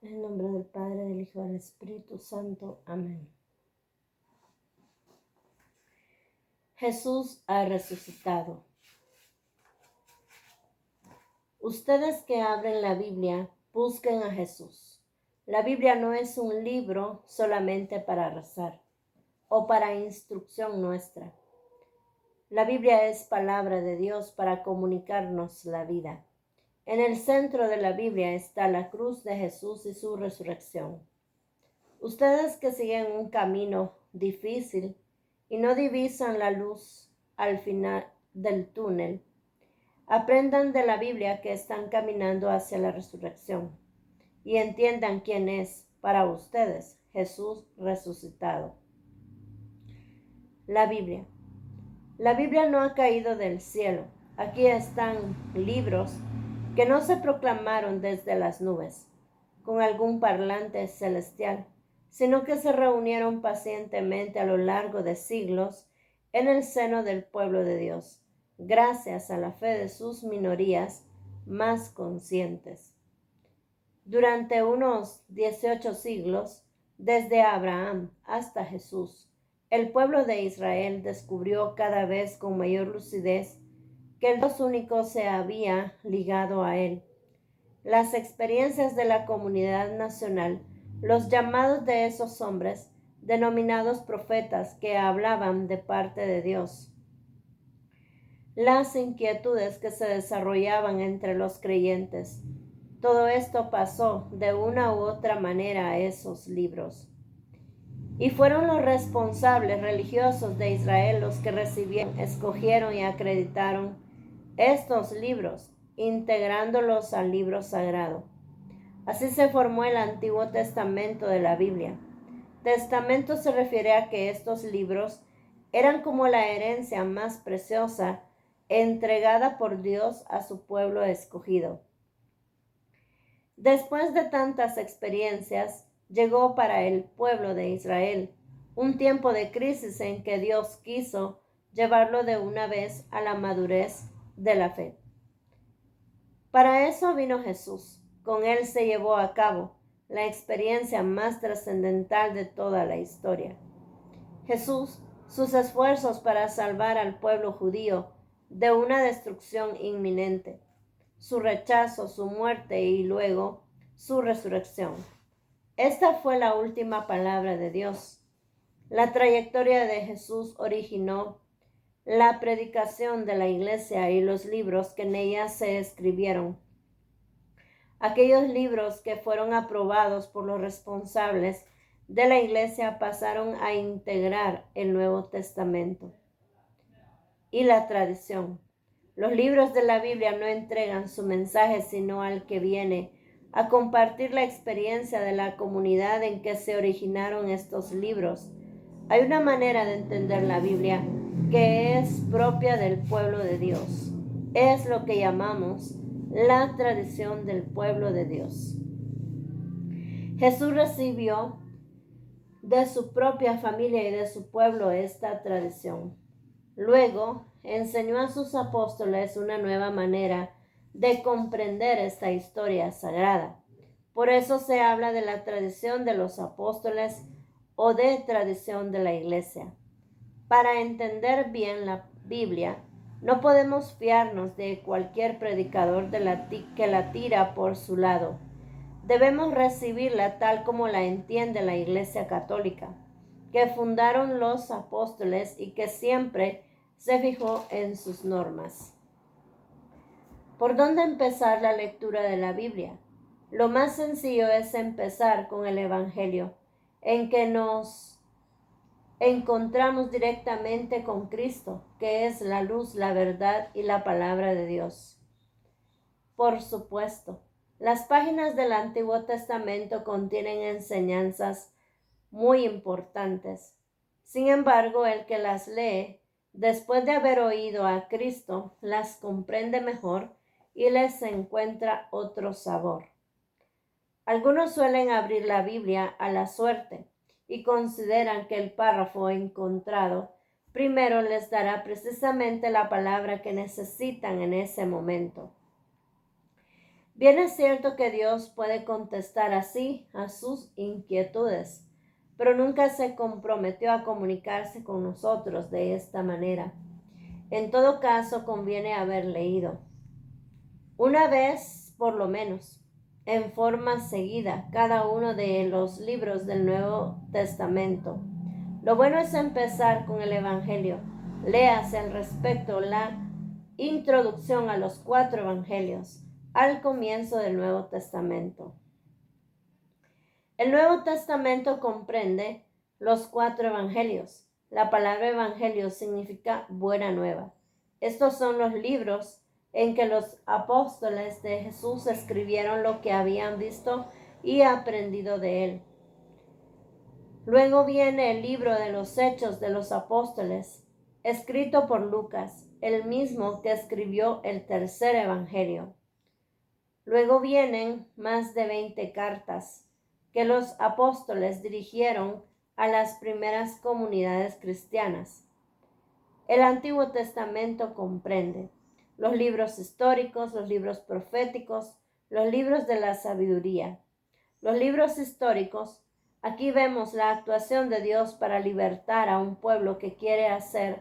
En el nombre del Padre, del Hijo y del Espíritu Santo. Amén. Jesús ha resucitado. Ustedes que abren la Biblia, busquen a Jesús. La Biblia no es un libro solamente para rezar o para instrucción nuestra. La Biblia es palabra de Dios para comunicarnos la vida. En el centro de la Biblia está la cruz de Jesús y su resurrección. Ustedes que siguen un camino difícil y no divisan la luz al final del túnel, aprendan de la Biblia que están caminando hacia la resurrección y entiendan quién es para ustedes Jesús resucitado. La Biblia. La Biblia no ha caído del cielo. Aquí están libros que no se proclamaron desde las nubes, con algún parlante celestial, sino que se reunieron pacientemente a lo largo de siglos en el seno del pueblo de Dios, gracias a la fe de sus minorías más conscientes. Durante unos 18 siglos, desde Abraham hasta Jesús, el pueblo de Israel descubrió cada vez con mayor lucidez que el Dios único se había ligado a él. Las experiencias de la comunidad nacional, los llamados de esos hombres, denominados profetas que hablaban de parte de Dios, las inquietudes que se desarrollaban entre los creyentes, todo esto pasó de una u otra manera a esos libros. Y fueron los responsables religiosos de Israel los que recibieron, escogieron y acreditaron estos libros, integrándolos al libro sagrado. Así se formó el Antiguo Testamento de la Biblia. Testamento se refiere a que estos libros eran como la herencia más preciosa entregada por Dios a su pueblo escogido. Después de tantas experiencias, llegó para el pueblo de Israel un tiempo de crisis en que Dios quiso llevarlo de una vez a la madurez de la fe. Para eso vino Jesús. Con él se llevó a cabo la experiencia más trascendental de toda la historia. Jesús, sus esfuerzos para salvar al pueblo judío de una destrucción inminente, su rechazo, su muerte y luego su resurrección. Esta fue la última palabra de Dios. La trayectoria de Jesús originó la predicación de la iglesia y los libros que en ella se escribieron. Aquellos libros que fueron aprobados por los responsables de la iglesia pasaron a integrar el Nuevo Testamento y la tradición. Los libros de la Biblia no entregan su mensaje sino al que viene a compartir la experiencia de la comunidad en que se originaron estos libros. Hay una manera de entender la Biblia que es propia del pueblo de Dios. Es lo que llamamos la tradición del pueblo de Dios. Jesús recibió de su propia familia y de su pueblo esta tradición. Luego enseñó a sus apóstoles una nueva manera de comprender esta historia sagrada. Por eso se habla de la tradición de los apóstoles o de tradición de la iglesia. Para entender bien la Biblia, no podemos fiarnos de cualquier predicador que la tira por su lado. Debemos recibirla tal como la entiende la Iglesia Católica, que fundaron los apóstoles y que siempre se fijó en sus normas. ¿Por dónde empezar la lectura de la Biblia? Lo más sencillo es empezar con el Evangelio, en que nos encontramos directamente con Cristo, que es la luz, la verdad y la palabra de Dios. Por supuesto, las páginas del Antiguo Testamento contienen enseñanzas muy importantes. Sin embargo, el que las lee, después de haber oído a Cristo, las comprende mejor y les encuentra otro sabor. Algunos suelen abrir la Biblia a la suerte y consideran que el párrafo encontrado primero les dará precisamente la palabra que necesitan en ese momento. Bien es cierto que Dios puede contestar así a sus inquietudes, pero nunca se comprometió a comunicarse con nosotros de esta manera. En todo caso, conviene haber leído una vez, por lo menos, en forma seguida, cada uno de los libros del Nuevo Testamento. Lo bueno es empezar con el Evangelio. Léase al respecto la introducción a los 4 Evangelios al comienzo del Nuevo Testamento. El Nuevo Testamento comprende los 4 Evangelios. La palabra Evangelio significa buena nueva. Estos son los libros en que los apóstoles de Jesús escribieron lo que habían visto y aprendido de él. Luego viene el libro de los Hechos de los Apóstoles, escrito por Lucas, el mismo que escribió el tercer Evangelio. Luego vienen más de 20 cartas que los apóstoles dirigieron a las primeras comunidades cristianas. El Antiguo Testamento comprende los libros históricos, los libros proféticos, los libros de la sabiduría. Los libros históricos, aquí vemos la actuación de Dios para libertar a un pueblo que quiere hacer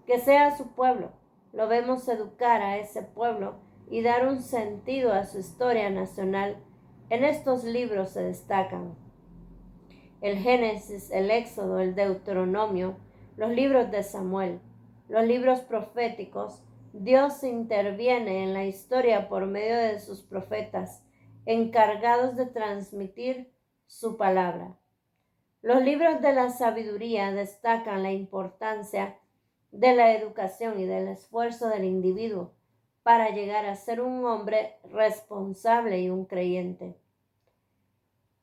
que sea su pueblo. Lo vemos educar a ese pueblo y dar un sentido a su historia nacional. En estos libros se destacan el Génesis, el Éxodo, el Deuteronomio, los libros de Samuel, los libros proféticos. Dios interviene en la historia por medio de sus profetas, encargados de transmitir su palabra. Los libros de la sabiduría destacan la importancia de la educación y del esfuerzo del individuo para llegar a ser un hombre responsable y un creyente.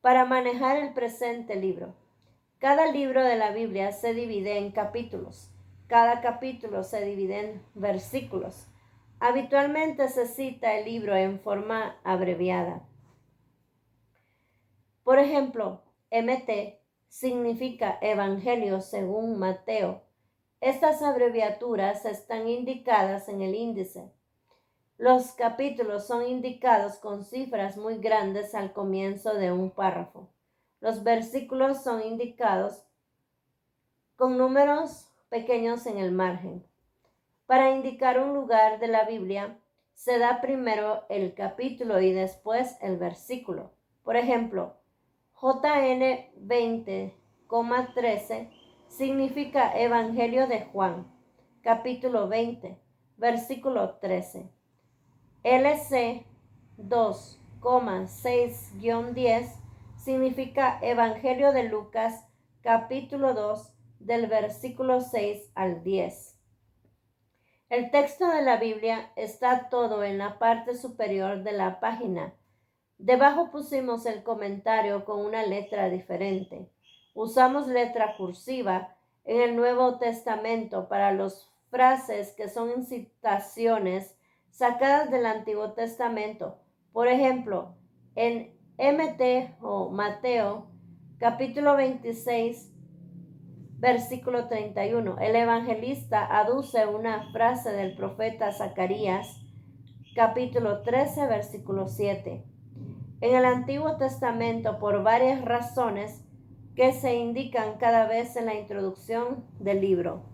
Para manejar el presente libro. Cada libro de la Biblia se divide en capítulos. Cada capítulo se divide en versículos. Habitualmente se cita el libro en forma abreviada. Por ejemplo, MT significa Evangelio según Mateo. Estas abreviaturas están indicadas en el índice. Los capítulos son indicados con cifras muy grandes al comienzo de un párrafo. Los versículos son indicados con números pequeños en el margen. Para indicar un lugar de la Biblia, se da primero el capítulo y después el versículo. Por ejemplo, JN 20,13 significa Evangelio de Juan, capítulo 20, versículo 13. LC 2,6-10 significa Evangelio de Lucas, capítulo 2, del versículo 6 al 10. El texto de la Biblia está todo en la parte superior de la página. Debajo pusimos el comentario con una letra diferente. Usamos letra cursiva en el Nuevo Testamento para las frases que son citaciones sacadas del Antiguo Testamento. Por ejemplo, en MT o Mateo, capítulo 26, versículo 31, el evangelista aduce una frase del profeta Zacarías, capítulo 13, versículo 7. En el Antiguo Testamento, por varias razones que se indican cada vez en la introducción del libro.